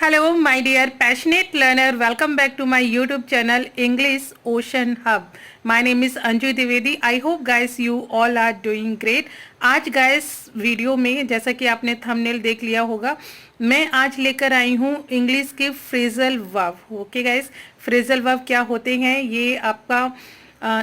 Hello, my dear passionate learner. Welcome back to my YouTube channel English Ocean Hub. My name is Anju Dwivedi. I hope guys you all are doing great. आज guys video में जैसा कि आपने thumbnail देख लिया होगा, मैं आज लेकर आई हूँ इंग्लिश के phrasal verb. Okay guys, phrasal verb क्या होते हैं? ये आपका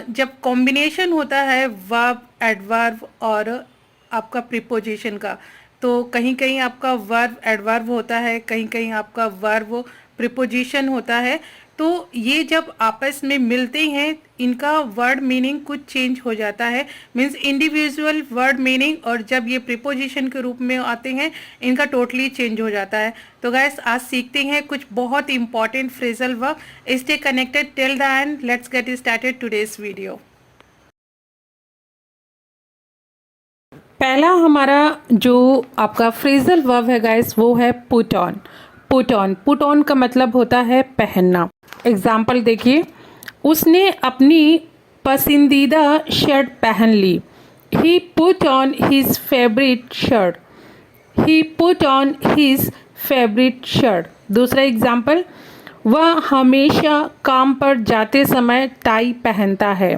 जब कॉम्बिनेशन होता है वर्ब, एडवर्ब और आपका प्रीपोजिशन का, तो कहीं कहीं आपका वर्ब एडवर्ब होता है, कहीं कहीं आपका वर्ब प्रीपोजिशन होता है। तो ये जब आपस में मिलते हैं इनका वर्ड मीनिंग कुछ चेंज हो जाता है, मीन्स इंडिविजुअल वर्ड मीनिंग, और जब ये प्रीपोजिशन के रूप में आते हैं इनका टोटली चेंज हो जाता है। तो गाइस आज सीखते हैं कुछ बहुत important phrasal verb. Stay connected till the end. Let's get started today's video. पहला हमारा जो आपका फ्रेजल वर्ब है गाइस वो है put on. Put on, put on का मतलब होता है पहनना। एग्जाम्पल देखिए, उसने अपनी पसंदीदा शर्ट पहन ली। He put on his favourite shirt. He put on his favourite shirt. दूसरा एग्जाम्पल, वह हमेशा काम पर जाते समय टाई पहनता है।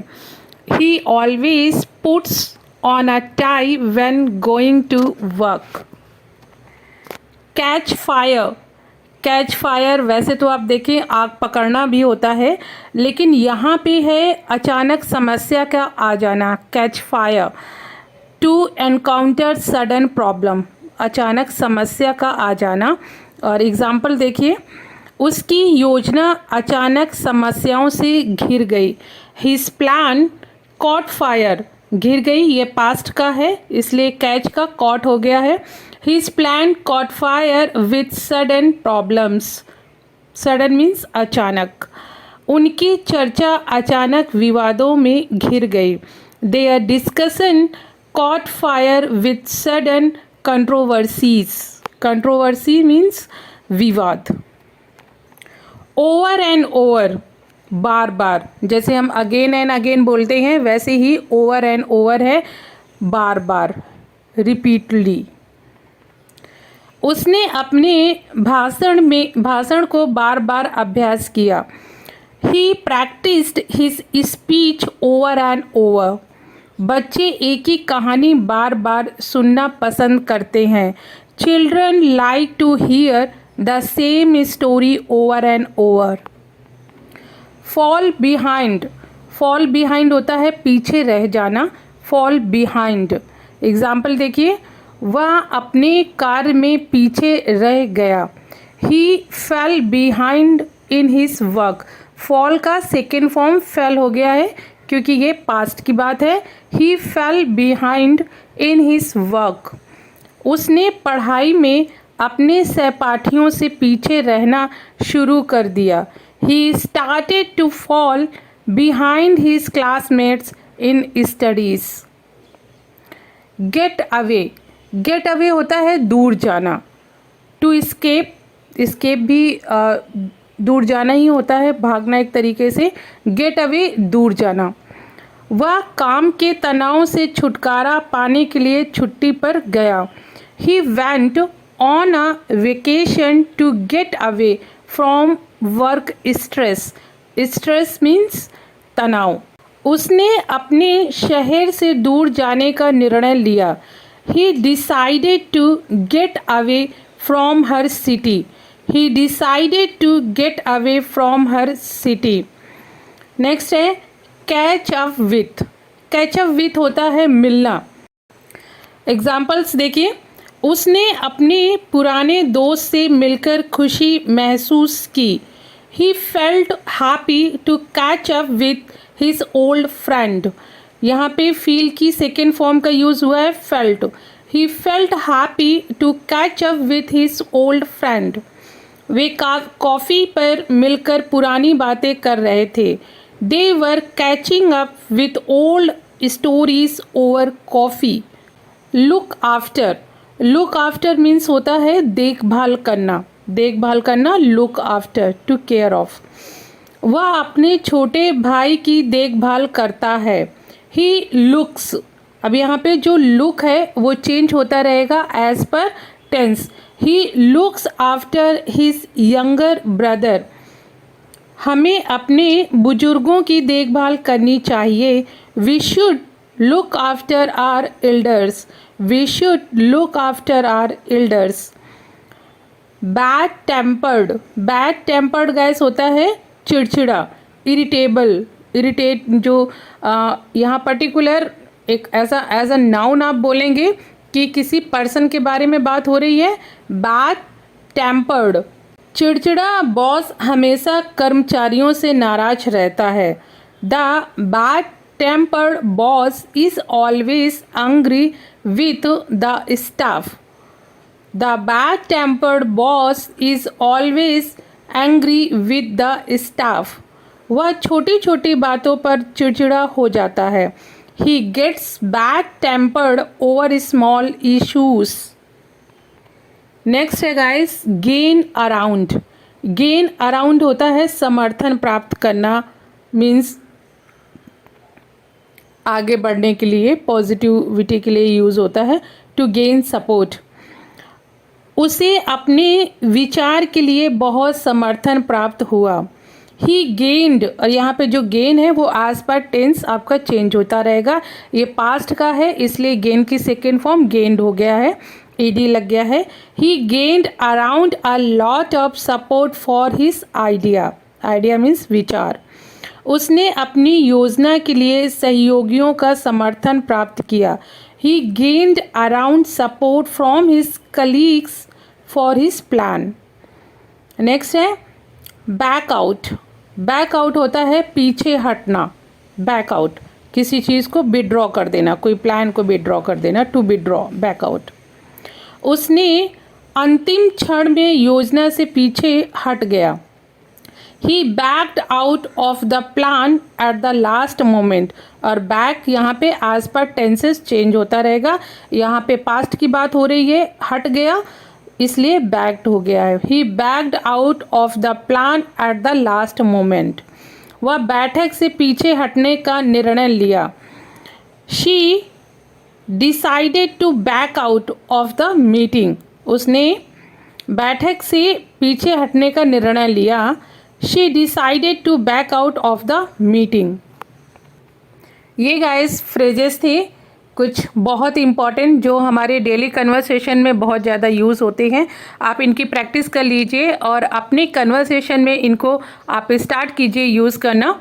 He always puts on a tie when going to work. Catch fire. Catch fire वैसे तो आप देखें आग पकड़ना भी होता है, लेकिन यहाँ पे है अचानक समस्या का आ जाना। Catch fire, to encounter sudden problem, अचानक समस्या का आ जाना। और एग्जाम्पल देखिए, उसकी योजना अचानक समस्याओं से घिर गई। हिज प्लान कॉट फायर, घिर गई ये पास्ट का है इसलिए कैच का कॉट हो गया है। His plan caught fire with sudden problems. Sudden means अचानक। उनकी चर्चा अचानक विवादों में घिर गई। Their discussion caught fire with sudden controversies. Controversy means विवाद। ओवर एंड ओवर, बार बार, जैसे हम अगेन एंड अगेन बोलते हैं वैसे ही ओवर एंड ओवर है बार बार, रिपीटली। उसने अपने भाषण को बार बार अभ्यास किया। He practised his speech over and over. बच्चे एक ही कहानी बार बार सुनना पसंद करते हैं। Children like to hear the same story over and over. Fall behind, fall behind होता है पीछे रह जाना, फॉल बिहाइंड। एग्जाम्पल देखिए, वह अपने कार्य में पीछे रह गया। He fell behind in his work. Fall का सेकेंड फॉर्म फेल हो गया है क्योंकि ये पास्ट की बात है। He fell behind in his work. उसने पढ़ाई में अपने सहपाठियों से पीछे रहना शुरू कर दिया। He started to fall behind his classmates in studies. Get away. Get away होता है दूर जाना। To escape, escape भी दूर जाना ही होता है, भागना एक तरीके से। Get away दूर जाना। वह काम के तनाव से छुटकारा पाने के लिए छुट्टी पर गया। He went on a vacation to get away from work stress. Stress means तनाव। उसने अपने शहर से दूर जाने का निर्णय लिया। He decided to get away from her city. He decided to get away from her city. Next है catch up with. Catch up with होता है मिलना। एग्जाम्पल्स देखिए, उसने अपने पुराने दोस्त से मिलकर खुशी महसूस की। He felt happy to catch up with his old friend. यहाँ पे feel की सेकेंड फॉर्म का यूज़ हुआ है felt. He felt happy to catch up with his old friend. Way coffee पर मिलकर पुरानी बातें कर रहे थे। They were catching up with old stories over coffee. Look after. Look after means होता है देखभाल करना। देखभाल करना, look after, to care of. वह अपने छोटे भाई की देखभाल करता है। ही लुक्स, अब यहाँ पे जो लुक है वो चेंज होता रहेगा as per tense. He looks after his younger brother. हमें अपने बुजुर्गों की देखभाल करनी चाहिए। We should look after our elders. We should look after our elders. Bad tempered. Bad tempered guys होता है चिड़चिड़ा, इरिटेबल, इरिटेट, जो यहाँ पर्टिकुलर एक ऐसा एज अ नाउन आप बोलेंगे कि किसी पर्सन के बारे में बात हो रही है। बैड टेम्पर्ड, चिड़चिड़ा बॉस हमेशा कर्मचारियों से नाराज रहता है। The bad tempered boss is always angry with the staff. The bad tempered boss is always angry with the staff. वह छोटी छोटी बातों पर चिड़चिड़ा हो जाता है। He gets bad tempered over small issues. Next है guys gain around. Gain around होता है समर्थन प्राप्त करना, मीन्स आगे बढ़ने के लिए, पॉजिटिविटी के लिए यूज़ होता है। To gain support. उसे अपने विचार के लिए बहुत समर्थन प्राप्त हुआ। ही गेन्ड, और यहाँ पे जो गेन है वो आस पास टेंस आपका चेंज होता रहेगा। ये पास्ट का है इसलिए गेन की सेकेंड फॉर्म गेन्ड हो गया है, ईडी लग गया है। He gained around a lot of support for his idea. Idea means विचार। उसने अपनी योजना के लिए सहयोगियों का समर्थन प्राप्त किया। He gained around support from his colleagues for his plan. Next है बैक आउट। बैक आउट होता है पीछे हटना। बैक आउट, किसी चीज़ को विड्रॉ कर देना, कोई प्लान को विड्रॉ कर देना, टू विड्रॉ, बैक आउट। उसने अंतिम क्षण में योजना से पीछे हट गया। He backed out of the plan at the last moment. और बैक यहाँ पे आस पर टेंसेस चेंज होता रहेगा। यहाँ पे पास्ट की बात हो रही है, हट गया इसलिए बैक्ड हो गया है। He backed out of the plan at the last moment. वह बैठक से पीछे हटने का निर्णय लिया। She decided to back out of the meeting. उसने बैठक से पीछे हटने का निर्णय लिया। She decided to back out of the meeting. ये गाइस फ्रेजेस थे कुछ बहुत इंपॉर्टेंट जो हमारे डेली कन्वर्सेशन में बहुत ज़्यादा यूज़ होते हैं। आप इनकी प्रैक्टिस कर लीजिए और अपने कन्वर्सेशन में इनको आप स्टार्ट कीजिए यूज़ करना।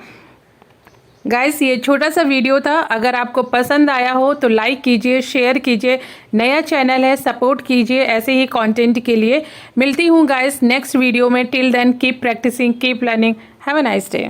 गाइस ये छोटा सा वीडियो था, अगर आपको पसंद आया हो तो लाइक कीजिए, शेयर कीजिए। नया चैनल है, सपोर्ट कीजिए ऐसे ही कंटेंट के लिए। मिलती हूँ गाइस नेक्स्ट वीडियो में। Till then keep practising, keep learning. Have a nice day.